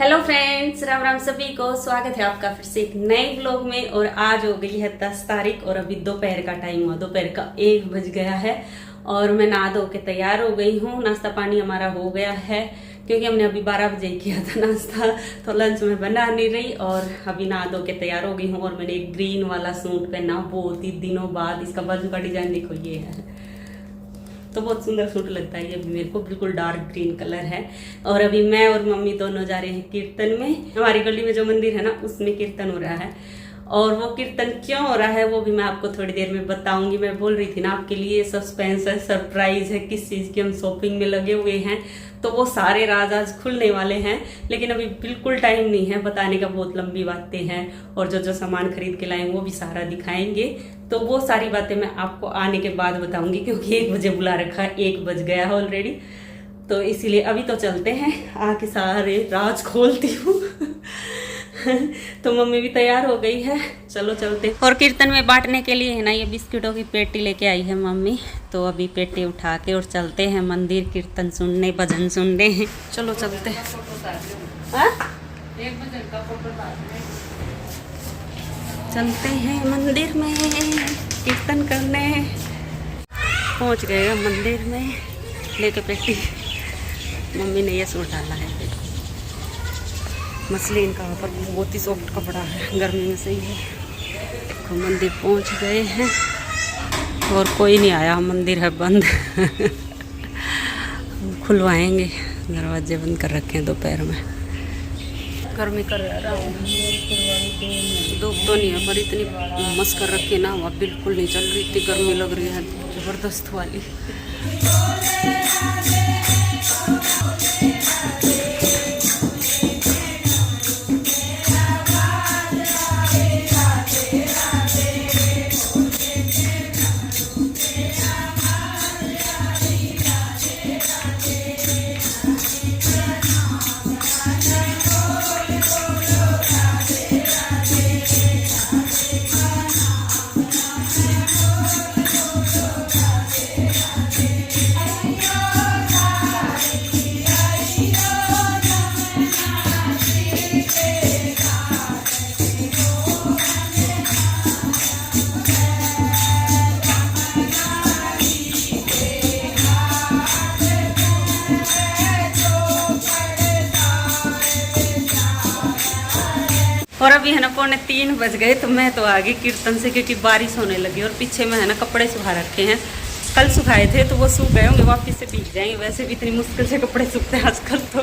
Hello friends, Ram Ram सभी को। स्वागत है आपका फिर से एक नए व्लॉग में। और आज हो गई है 10 तारीख और अभी दोपहर का टाइम हुआ, दोपहर का 1 बज गया है और मैं नहा धो के तैयार हो गई हूँ। नाश्ता पानी हमारा हो गया है क्योंकि हमने अभी 12 बजे किया था नाश्ता, तो लंच में बना नहीं रही। और अभी नहा धो के तैयार हो गई हूँ और मैंने एक ग्रीन वाला सूट पहना, बहुत ही दिनों बाद। इसका बाजू का डिजाइन देखो, ये है, तो बहुत सुंदर सूट लगता है ये भी मेरे को, बिल्कुल डार्क ग्रीन कलर है। और अभी मैं और मम्मी दोनों जा रहे हैं कीर्तन में। हमारी गली में जो मंदिर है ना, उसमें कीर्तन हो रहा है। और वो कीर्तन क्यों हो रहा है वो भी मैं आपको थोड़ी देर में बताऊंगी। मैं बोल रही थी ना, आपके लिए सस्पेंस है, सरप्राइज है, किस चीज की हम शॉपिंग में लगे हुए हैं। तो वो सारे राज आज खुलने वाले हैं, लेकिन अभी बिल्कुल टाइम नहीं है बताने का, बहुत लंबी बातें हैं। और जो जो सामान खरीद के लाए वो भी सारा दिखाएंगे। तो वो सारी बातें मैं आपको आने के बाद बताऊंगी, क्योंकि 1 बजे बुला रखा है, 1 बज गया है ऑलरेडी। तो इसीलिए अभी तो चलते हैं, आके सारे राज खोलती हूँ। तो मम्मी भी तैयार हो गई है, चलो चलते। और कीर्तन में बांटने के लिए है ना, ये बिस्किटों की पेटी लेके आई है मम्मी। तो अभी पेटी उठा के और चलते हैं मंदिर, कीर्तन सुनने, भजन सुनने हैं। चलो चलते हैं। चलते हैं मंदिर में कीर्तन करने। पहुंच गए हम मंदिर में, लेके पेटी। मम्मी ने ये सूट डाला है, मसलिन का, पर बहुत ही सॉफ्ट कपड़ा है, गर्मी में सही है। तो मंदिर पहुंच गए हैं और कोई नहीं आया, मंदिर है बंद। खुलवाएंगे, दरवाजे बंद कर रखे हैं दोपहर में। गर्मी कर रहा हूँ, धूप तो नहीं है पर इतनी मस्त कर रखी है ना, हवा बिल्कुल नहीं चल रही, इतनी गर्मी लग रही है जबरदस्त वाली। और अभी है ना 2:45 बज गए, तो मैं तो आ गई कीर्तन से, क्योंकि बारिश होने लगी। और पीछे में है ना कपड़े सुखा रखे हैं, कल सुखाए थे तो वो सूख गए होंगे, वापस से भीग जाएंगे। वैसे भी इतनी मुश्किल से कपड़े सूखते हैं आजकल, तो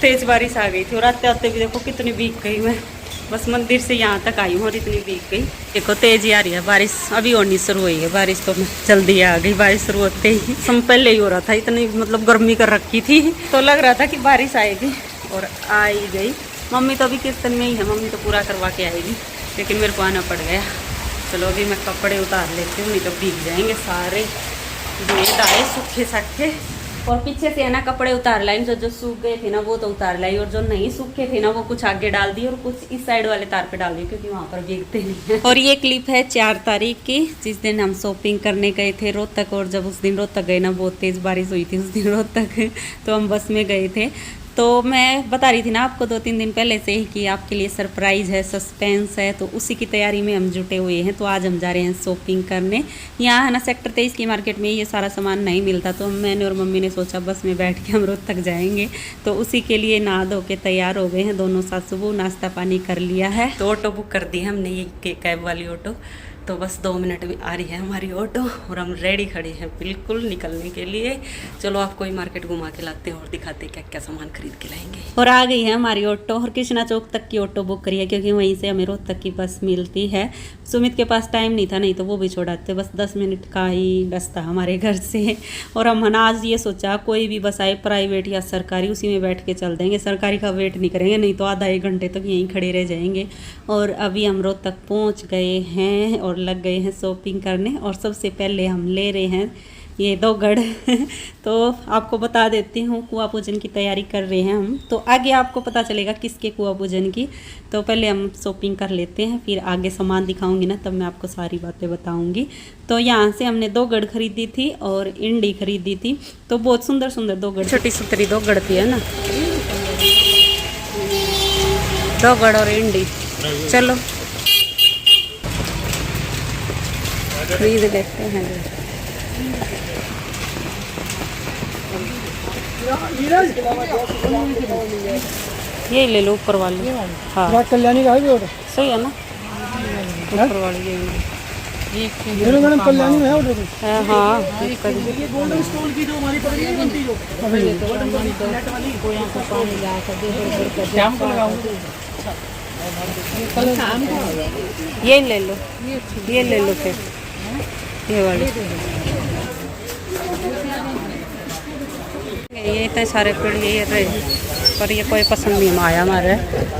तेज बारिश आ गई थी। और आते आते भी देखो कितनी भीग गई मैं, बस मंदिर से यहाँ तक आई हूँ और इतनी भीग गई। देखो तेज ही आ रही है बारिश, अभी होनी शुरू हुई है बारिश, तो मैं जल्दी आ गई। बारिश शुरू होते ही सम पहले ही हो रहा था, इतनी मतलब गर्मी कर रखी थी, तो लग रहा था कि बारिश आएगी, और आ ही गई। मम्मी तो अभी कीर्तन में ही है, मम्मी तो पूरा करवा के आएगी, लेकिन मेरे को आना पड़ गया। चलो अभी मैं कपड़े उतार लेती हूँ, नहीं तो भीग जाएंगे सारे, धोए दाए सूखे साखे। और पीछे से है ना कपड़े उतार लाई, जो सूख गए थे ना वो तो उतार लाई, और जो नहीं सूखे थे ना वो कुछ आगे डाल दिए और कुछ इस साइड वाले तार पे डाल दिए, क्योंकि वहाँ पर भीगते नहीं है। और ये क्लिप है 4 तारीख की, जिस दिन हम शॉपिंग करने गए थे रोहतक। और जब उस दिन रोहतक गए ना, बहुत तेज़ बारिश हुई थी उस दिन रोहतक, तो हम बस में गए थे। तो मैं बता रही थी ना आपको 2-3 दिन पहले से ही कि आपके लिए सरप्राइज़ है, सस्पेंस है, तो उसी की तैयारी में हम जुटे हुए हैं। तो आज हम जा रहे हैं शॉपिंग करने। यहाँ है ना सेक्टर 23 की मार्केट में ये सारा सामान नहीं मिलता, तो मैंने और मम्मी ने सोचा बस में बैठ के हम रोहतक जाएंगे। तो उसी के लिए नहा धो के तैयार हो गए हैं दोनों सास बहू, नाश्ता पानी कर लिया है। तो ऑटो बुक कर दी है हमने, ये कैब वाली ऑटो। तो बस 2 मिनट में आ रही है हमारी ऑटो और हम रेडी खड़े हैं बिल्कुल निकलने के लिए। चलो आपको ही मार्केट घुमा के लाते हैं और दिखाते हैं क्या क्या सामान खरीद के लाएंगे। और आ गई है हमारी ऑटो, और कृष्णा चौक तक की ऑटो बुक करी है, क्योंकि वहीं से हमें रोहतक की बस मिलती है। सुमित के पास टाइम नहीं था, नहीं तो वो भी छोड़ाते, बस 10 मिनट का ही रास्ता हमारे घर से। और हम आज ये सोचा कोई भी बस आए, प्राइवेट या सरकारी, उसी में बैठ के चल देंगे, सरकारी का वेट नहीं करेंगे, नहीं तो आधा 1 घंटे तक यहीं खड़े रह जाएंगे। और अभी हम रोहतक पहुँच गए हैं और लग गए हैं शॉपिंग करने। और सबसे पहले हम ले रहे हैं ये 2 गढ़। तो आपको बता देती हूँ, कुआं पूजन की तैयारी कर रहे हैं हम, तो आगे आपको पता चलेगा किसके कुआं पूजन की। तो पहले हम शॉपिंग कर लेते हैं, फिर आगे सामान दिखाऊंगी ना, तब मैं आपको सारी बातें बताऊंगी। तो यहाँ से हमने 2 गढ़ खरीदी थी और इंडी खरीदी थी। तो बहुत सुंदर सुंदर 2 गढ़, छोटी सुतरी 2 गढ़ थी है ना। दोगड़ और इंडी। चलो खरीद लेते हैं। ये ले लो ऊपर वाली। हाँ कल्याणी का है सही है ना, ऊपर वाली ये मैडम कल्याणी में है ऑर्डर। हाँ ये गोल्डन स्टोन की जो हमारी पड़ी है बनती जो गोल्डन वाली नेट वाली कोई को पानी ला कर दे शाम को लगाऊंगा। ये ले लो, ये ले लो फिर ये वाली। ये इतने सारे पेड़ ये रहे पर ये कोई पसंद नहीं आया हमारे,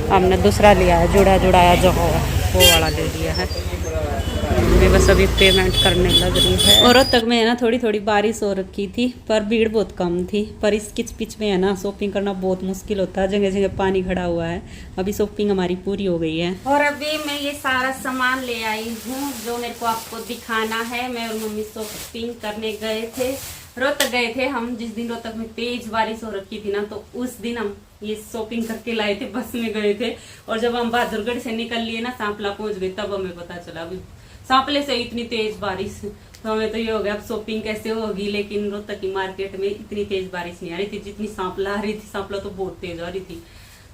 हमने दूसरा लिया है जुड़ा जुड़ाया जो हो वो वाला ले लिया है। मैं बस अभी पेमेंट करने लग रही है। और तक में है ना थोड़ी थोड़ी बारिश हो रखी थी पर भीड़ बहुत कम थी, पर इस किच पिच में है ना शॉपिंग करना बहुत मुश्किल होता है, जगह जगह पानी खड़ा हुआ है। अभी शॉपिंग हमारी पूरी हो गई है और अभी मैं ये सारा सामान ले आई हूँ जो मेरे को आपको दिखाना है। मैं और मम्मी शॉपिंग करने गए थे, रोहतक गए थे हम। जिस दिन रोहतक में तेज बारिश हो रखी थी ना तो उस दिन हम ये शॉपिंग करके लाए थे, बस में गए थे। और जब हम बहादुरगढ़ से निकल लिए ना सांपला पहुंच गए तब हमें पता चला अभी सांपले से इतनी तेज बारिश। तो हमें तो ये हो गया अब शॉपिंग कैसे होगी, लेकिन रोहतक की मार्केट में इतनी तेज बारिश नहीं आ रही थी जितनी सांपला आ रही थी। सांपला तो बहुत तेज आ रही थी,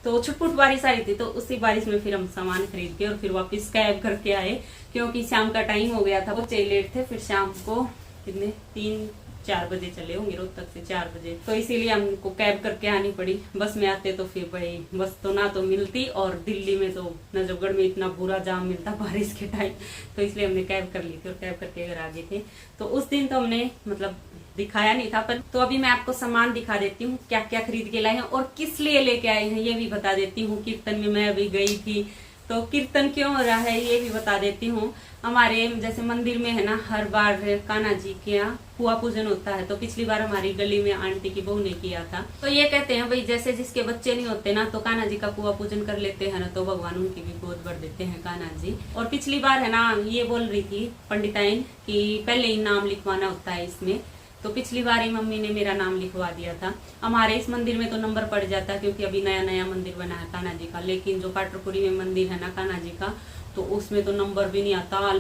तो छुटपुट बारिश आ रही थी। तो उसी बारिश में फिर हम सामान खरीद के और फिर वापस कैब करके आए, क्योंकि शाम का टाइम हो गया था, बच्चे लेट थे। फिर शाम को कितने 3-4 बजे चले होंगे रोहतक से 4 बजे, तो इसीलिए हमको कैब करके आनी पड़ी। बस में आते तो फिर भाई बस तो ना तो मिलती, और दिल्ली में तो नजफगढ़ में इतना बुरा जाम मिलता बारिश के टाइम, तो इसलिए हमने कैब कर ली थी और कैब करके घर आ गए थे। तो उस दिन तो हमने मतलब दिखाया नहीं था, पर तो अभी मैं आपको सामान दिखा देती हूँ क्या क्या खरीद के लाए हैं और किस लिए लेके आए हैं ये भी बता देती हूँ। कीर्तन में मैं अभी गई थी तो कीर्तन क्यों हो रहा है ये भी बता देती हूँ। हमारे जैसे मंदिर में है ना हर बार कान्हा जी के यहाँ कुआ पूजन होता है, तो पिछली बार हमारी गली में आंटी की बहू ने किया था। तो ये कहते हैं भाई जैसे जिसके बच्चे नहीं होते ना तो कान्हा जी का कुआ पूजन कर लेते हैं ना तो भगवान उनकी भी गोद भर देते हैं कान्हा जी। और पिछली बार है ना ये बोल रही थी पंडिताइन कि पहले ही नाम लिखवाना होता है इसमें, तो पिछली बार ही मम्मी ने मेरा नाम लिखवा दिया था। हमारे इस मंदिर में तो नंबर पड़ जाता है क्योंकि अभी नया नया मंदिर बना है कान्हा जी का, लेकिन जो पाटरपुरी में मंदिर है ना कान्हा जी का तो उसमें तो नंबर भी नहीं आता।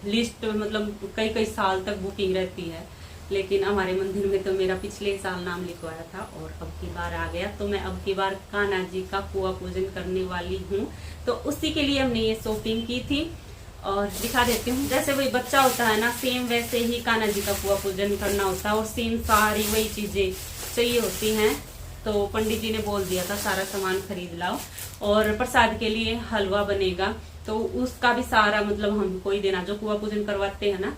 लिस्ट मतलब कई कई साल तक बुकिंग रहती है, लेकिन हमारे मंदिर में तो मेरा पिछले साल नाम लिखवाया था और अब की बार आ गया। तो मैं अब की बार कान्हा जी का कुआ पूजन करने वाली हूँ, तो उसी के लिए हमने ये शॉपिंग की थी और दिखा देती हूँ। जैसे वही बच्चा होता है ना सेम वैसे ही कान्हा जी का कुआ पूजन करना होता है और सेम सारी वही चीजें चाहिए होती हैं। तो पंडित जी ने बोल दिया था सारा सामान खरीद लाओ, और प्रसाद के लिए हलवा बनेगा तो उसका भी सारा मतलब हमको ही देना। जो कुआ पूजन करवाते हैं ना,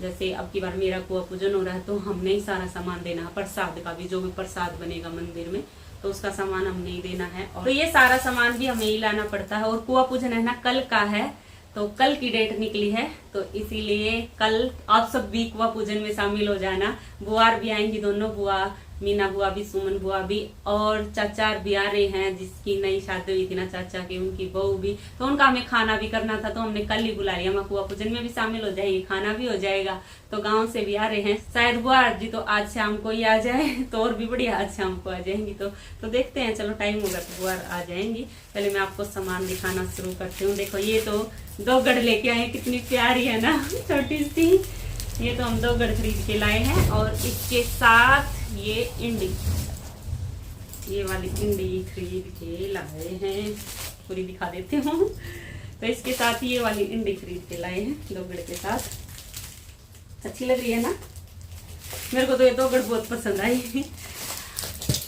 जैसे अब की बार मेरा कुआ पूजन हो रहा है तो हमने ही सारा सामान देना है। प्रसाद का भी जो भी प्रसाद बनेगा मंदिर में तो उसका सामान हमने ही देना है, और तो ये सारा सामान भी हमें ही लाना पड़ता है। और कुआ पूजन है ना कल का है, तो कल की डेट निकली है, तो इसीलिए कल आप सब भी कुआ पूजन में शामिल हो जाना। बुआ भी आएंगी, दोनों बुआ, मीना बुआ भी, सुमन बुआ भी, और चाचा भी आ रहे हैं जिसकी नई शादी हुई थी ना चाचा की, उनकी बहू भी, तो उनका हमें खाना भी करना था तो हमने कल ही बुला लिया। हम कुआ पूजन में भी शामिल हो जाएंगे, खाना भी हो जाएगा। तो गांव से भी आ रहे हैं, शायद बुआ जी तो आज शाम को ही आ जाए तो और भी बढ़िया, आज शाम को आ जाएंगी। तो देखते हैं, चलो टाइम होगा तो बुआ आ जाएंगी। पहले मैं आपको सामान दिखाना शुरू करती हूँ। देखो ये तो 2 गढ़ लेके आए, कितनी प्यारी है ना छोटी सी। ये तो हम 2 गढ़ खरीद के लाए हैं, और इसके साथ ये इंडी, ये वाली इंडी खरीद के लाए हैं, पूरी दिखा देती हूँ। तो इसके साथ ये वाली इंडी खरीद के लाए हैं 2 गढ़ के साथ। अच्छी लग रही है ना, मेरे को तो ये 2 गढ़ बहुत पसंद आई।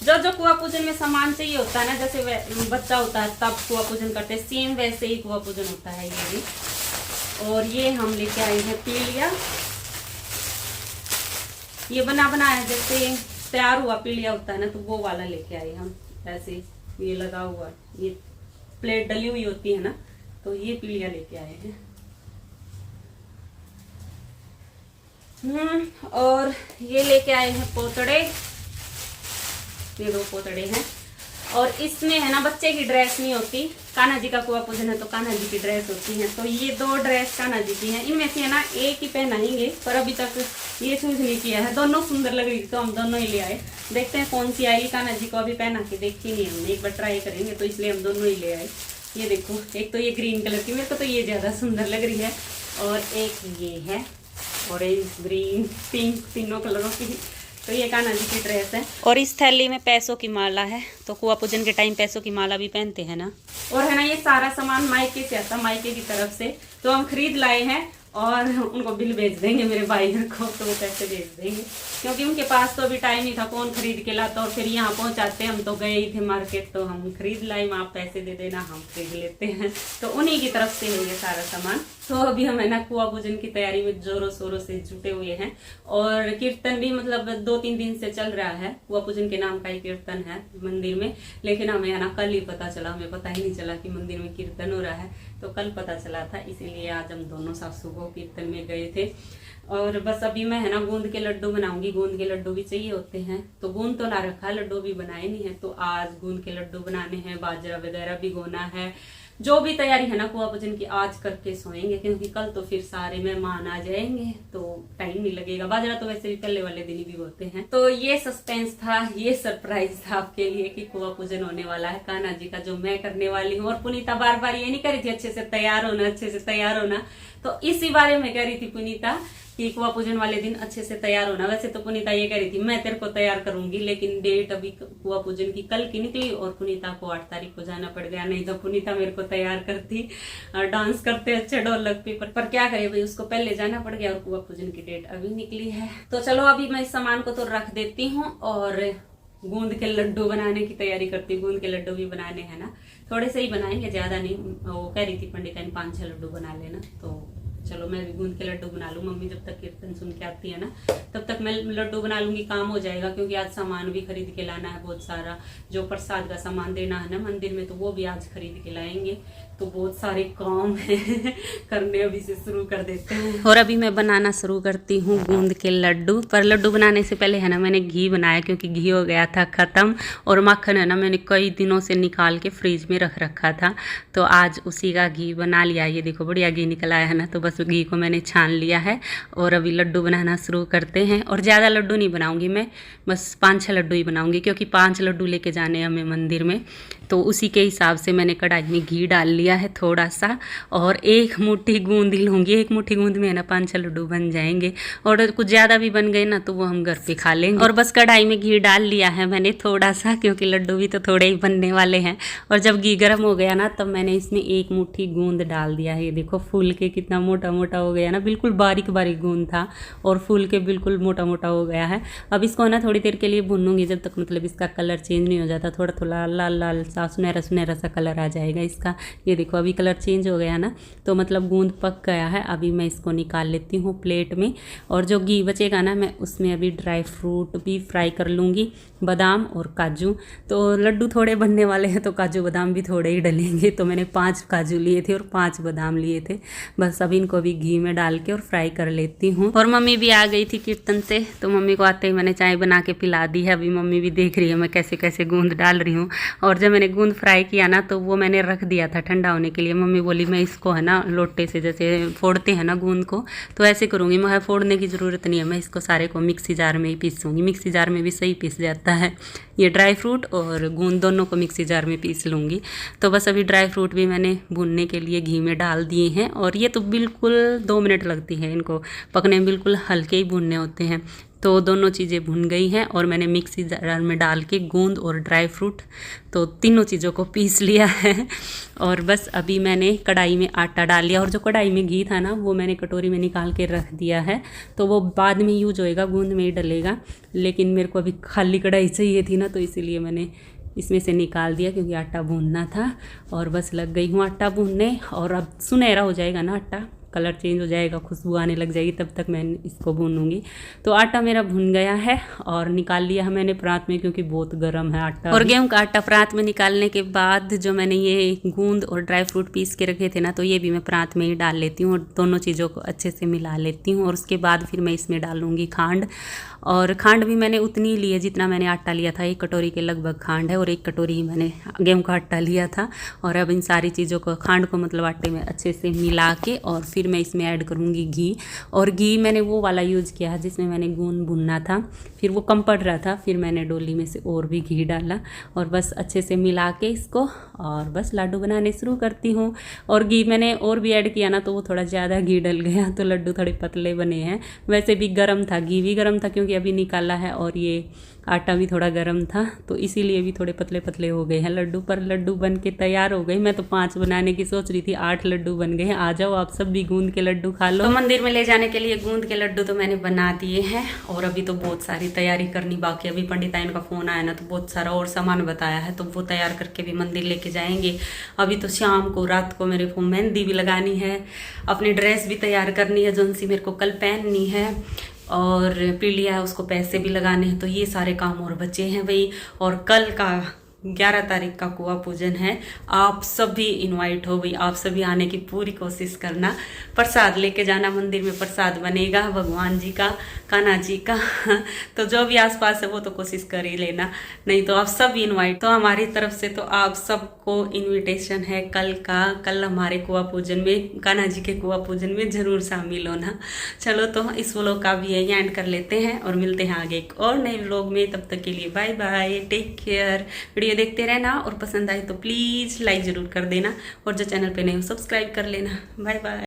जो कुआ पूजन में सामान चाहिए होता है ना, जैसे बच्चा होता है तब कुआ पूजन करते हैं, सेम वैसे ही कुआ पूजन होता है ये भी। और ये हम लेके आए हैं पीलिया, ये बना है जैसे तैयार हुआ पीलिया होता है ना, तो वो वाला लेके आए हम। ऐसे ये लगा हुआ, ये प्लेट डली हुई होती है ना, तो ये पीलिया लेके आए हैं। और ये लेके आए हैं पोतड़े, ये 2 पोतड़े हैं। और इसमें है ना बच्चे की ड्रेस नहीं होती, कान्हा जी का कुआ पूजन है तो कान्हा जी की ड्रेस होती है। तो ये 2 ड्रेस कान्हा जी की हैं, इनमें से है ना एक ही पहनाएंगे, पर अभी तक ये चूज नहीं किया है। दोनों सुंदर लग रही थी तो हम दोनों ही ले आए। देखते हैं कौन सी आएगी, कान्हा जी को अभी पहना के देखी नहीं हमने, एक बार ट्राई करेंगे, तो इसलिए हम दोनों ही ले आए। ये देखो, एक तो ये ग्रीन कलर की, मेरे को तो ये ज़्यादा सुंदर लग रही है, और एक ये है ऑरेंज, ग्रीन, पिंक, तीनों कलरों की। तो ये कान्हा जी की ड्रेस है। और इस थैली में पैसों की माला है, तो कुआ पूजन के टाइम पैसों की माला भी पहनते हैं ना। और है ना, ये सारा सामान मायके से आता, मायके की तरफ से, तो हम खरीद लाए हैं और उनको बिल भेज देंगे मेरे भाई को, तो वो पैसे भेज देंगे, क्योंकि उनके पास तो अभी टाइम नहीं था, कौन खरीद के लाता और फिर यहाँ पहुँचाते। हम तो गए ही थे मार्केट, तो हम खरीद लाए, वहाँ पैसे दे देना, हम खरीद लेते हैं, तो उन्हीं की तरफ से है ये सारा सामान। तो अभी हम है ना कुआ पूजन की तैयारी में जोरों शोरों से जुटे हुए हैं, और कीर्तन भी मतलब 2-3 दिन से चल रहा है। कुआ पूजन के नाम का ही कीर्तन है मंदिर में, लेकिन हमें है ना कल ही पता चला, हमें पता ही नहीं चला कि मंदिर में कीर्तन हो रहा है, तो कल पता चला था, इसीलिए आज हम दोनों सासू को कीर्तन में गए थे। और बस अभी मैं है ना गूंद के लड्डू बनाऊंगी, गूंद के लड्डू भी चाहिए होते हैं, तो गूंद तो ला रखा, लड्डू भी बनाए नहीं है, तो आज गूंद के लड्डू बनाने हैं, बाजरा वगैरह भिगोना है, जो भी तैयारी है ना कुआ पूजन की आज करके सोएंगे, क्योंकि कल तो फिर सारे मेहमान आ जाएंगे, तो टाइम नहीं लगेगा। बाजरा तो वैसे भी पहले वाले दिन ही भिगोते हैं। तो ये सस्पेंस था, ये सरप्राइज था आपके लिए कि कुआ पूजन होने वाला है कान्हा जी का, जो मैं करने वाली हूँ। और पुनीता बार बार ये नहीं कह रही थी अच्छे से तैयार होना, अच्छे से तैयार होना, तो इसी बारे में कह रही थी पुनीता कि कुआ पूजन वाले दिन अच्छे से तैयार होना। वैसे तो पुनीता ये कह रही थी मैं तेरे को तैयार करूंगी, लेकिन डेट अभी कुआ पूजन की कल की निकली और पुनीता को 8 तारीख को जाना पड़ गया, नहीं तो पुनीता मेरे को तैयार करती, डांस करते अच्छे ढोलक पे, पर क्या करे भाई, उसको पहले जाना पड़ गया और कुआ पूजन की डेट अभी निकली है। तो चलो अभी मैं इस सामान को तो रख देती हूँ और गूंद के लड्डू बनाने की तैयारी करती हूँ। गूंद के लड्डू भी बनाने हैं ना, थोड़े से ही बनाएंगे, ज्यादा नहीं। वो कह रही थी पंडिताइन 5-6 लड्डू बना लेना, तो चलो मैं भी गूंद के लड्डू बना लूँ। मम्मी जब तक कीर्तन सुन के आती है ना, तब तक मैं लड्डू बना लूंगी, काम हो जाएगा, क्योंकि आज सामान भी खरीद के लाना है बहुत सारा। जो प्रसाद का सामान देना है ना मंदिर में, तो वो भी आज खरीद के लाएंगे, तो बहुत सारे काम है करने, अभी से शुरू कर देते हैं। और अभी मैं बनाना शुरू करती हूँ गूंद के लड्डू। पर लड्डू बनाने से पहले है ना मैंने घी बनाया, क्योंकि घी हो गया था खत्म, और माखन है ना मैंने कई दिनों से निकाल के फ्रिज में रख रखा था, तो आज उसी का घी बना लिया। ये देखो बढ़िया घी निकल आया है ना, तो बस घी को मैंने छान लिया है और अभी लड्डू बनाना शुरू करते हैं। और ज़्यादा लड्डू नहीं बनाऊंगी मैं, बस 5-6 लड्डू ही बनाऊंगी, क्योंकि 5 लड्डू लेके जाने हमें मंदिर में, तो उसी के हिसाब से मैंने कढ़ाई में घी डाल लिया है थोड़ा सा, और 1 मुट्ठी गूंद लूँगी। 1 मुट्ठी गूंद में है ना 5-6 लड्डू बन जाएंगे, और कुछ ज़्यादा भी बन गए ना तो वो हम घर पे खा लेंगे। और बस कढ़ाई में घी डाल लिया है मैंने थोड़ा सा, क्योंकि लड्डू भी तो थोड़े ही बनने वाले हैं। और जब घी गर्म हो गया ना, तब मैंने इसमें 1 मुट्ठी गूंद डाल दिया है। ये देखो फूल के कितना मोटा मोटा हो गया ना, बिल्कुल बारीक बारीक गूंद था और फूल के बिल्कुल मोटा मोटा हो गया है। अब इसको ना थोड़ी देर के लिए भूनूंगी, जब तक मतलब इसका कलर चेंज नहीं हो जाता, थोड़ा थोड़ा लाल लाल सा सुनहरा सुनहरा सा कलर आ जाएगा इसका। ये देखो अभी कलर चेंज हो गया ना, तो मतलब गूंद पक गया है। अभी मैं इसको निकाल लेती हूँ प्लेट में, और जो घी बचेगा ना मैं उसमें अभी ड्राई फ्रूट भी फ्राई कर लूँगी, बादाम और काजू। तो लड्डू थोड़े बनने वाले हैं, तो काजू बादाम भी थोड़े ही डलेंगे, तो मैंने 5 काजू लिए थे और 5 बादाम लिए थे। बस अब इनको भी घी में डाल के और फ्राई कर लेती हूँ। और मम्मी भी आ गई थी कीर्तन से, तो मम्मी को आते ही मैंने चाय बना के पिला दी है। अभी मम्मी भी देख रही है मैं कैसे कैसे गूंद डाल रही हूँ। और जब मैंने गूंद फ्राई किया ना, तो वो मैंने रख दिया था ठंडा होने के लिए। मम्मी बोली मैं इसको है ना लोटे से जैसे फोड़ते हैं ना गूंद को, तो ऐसे करूँगी। मैं फोड़ने की ज़रूरत नहीं है, मैं इसको सारे को मिक्सी जार में ही पीसूँगी। मिक्सी जार में भी सही पीस जाता है। ये ड्राई फ्रूट और गूंद दोनों को मिक्सी जार में पीस लूँगी। तो बस अभी ड्राई फ्रूट भी मैंने भूनने के लिए घी में डाल दिए हैं, और ये तो बिल्कुल 2 मिनट लगती है इनको पकने में, बिल्कुल हल्के ही भूनने होते हैं। तो दोनों चीज़ें भुन गई हैं, और मैंने मिक्सी जार में डाल के गूंद और ड्राई फ्रूट तो तीनों चीज़ों को पीस लिया है। और बस अभी मैंने कढ़ाई में आटा डाल लिया, और जो कढ़ाई में घी था ना वो मैंने कटोरी में निकाल के रख दिया है, तो वो बाद में यूज होएगा, गूंद में ही डलेगा। लेकिन मेरे को अभी खाली कढ़ाई चाहिए थी ना, तो इसीलिए मैंने इसमें से निकाल दिया, क्योंकि आटा भूनना था। और बस लग गई हूँ आटा भूनने, और अब सुनहरा हो जाएगा ना आटा, कलर चेंज हो जाएगा, खुशबू आने लग जाएगी, तब तक मैं इसको भूनूंगी। तो आटा मेरा भुन गया है और निकाल लिया है मैंने परात में, क्योंकि बहुत गर्म है आटा। और गेहूं का आटा परात में निकालने के बाद जो मैंने ये गूंद और ड्राई फ्रूट पीस के रखे थे ना, तो ये भी मैं परात में ही डाल लेती हूँ और दोनों चीज़ों को अच्छे से मिला लेती हूँ। और उसके बाद फिर मैं इसमें डालूँगी खांड, और खांड भी मैंने उतनी ली है जितना मैंने आटा लिया था। 1 कटोरी के लगभग खांड है, और 1 कटोरी ही मैंने गेहूं का आटा लिया था। और अब इन सारी चीज़ों को, खांड को मतलब आटे में अच्छे से मिला के, और फिर मैं इसमें ऐड करूँगी घी। और घी मैंने वो वाला यूज़ किया है जिसमें मैंने गूंद भुनना था, फिर वो कम पड़ रहा था, फिर मैंने डोली में से और भी घी डाला और बस अच्छे से मिला के इसको और बस लाडू बनाने शुरू करती हूँ। और घी मैंने और भी ऐड किया ना तो वो थोड़ा ज़्यादा घी डल गया तो लड्डू थोड़े पतले बने हैं। वैसे भी गर्म था, घी भी गर्म था क्योंकि अभी निकाला है और ये आटा भी थोड़ा गर्म था, तो इसीलिए भी थोड़े पतले पतले हो गए हैं लड्डू। पर लड्डू बन के तैयार हो गए। मैं तो 5 बनाने की सोच रही थी, 8 लड्डू बन गए हैं। आ जाओ आप सब भी गूंद के लड्डू खा लो। तो मंदिर में ले जाने के लिए गूंद के लड्डू तो मैंने बना दिए हैं और अभी तो बहुत सारी तैयारी करनी बाकी। अभी पंडिताइन का फोन आया ना तो बहुत सारा और सामान बताया है, तो वो तैयार करके भी मंदिर लेके जाएंगे। अभी तो शाम को रात को मेरे को मेहंदी भी लगानी है, अपनी ड्रेस भी तैयार करनी है जो सी मेरे को कल पहननी है, और पीलिया है उसको पैसे भी लगाने हैं। तो ये सारे काम और बचे हैं भाई। और कल का 11 तारीख का कुआं पूजन है। आप सभी इनवाइट हो भाई, आप सभी आने की पूरी कोशिश करना। प्रसाद लेके जाना, मंदिर में प्रसाद बनेगा भगवान जी का, कान्हा जी का तो जो भी आसपास है वो तो कोशिश कर ही लेना, नहीं तो आप सब इनवाइट। तो हमारी तरफ से तो आप सबको इनविटेशन है कल का। कल हमारे कुआं पूजन में, कान्हा जी के कुआं पूजन में जरूर शामिल होना। चलो तो इस व्लॉग का भी यही एंड कर लेते हैं और मिलते हैं आगे एक और नए व्लॉग में। तब तक के लिए bye bye, take care. Video देखते रहना और पसंद आए तो प्लीज़ लाइक ज़रूर कर देना और जो चैनल पे नहीं हो सब्सक्राइब कर लेना। Bye bye.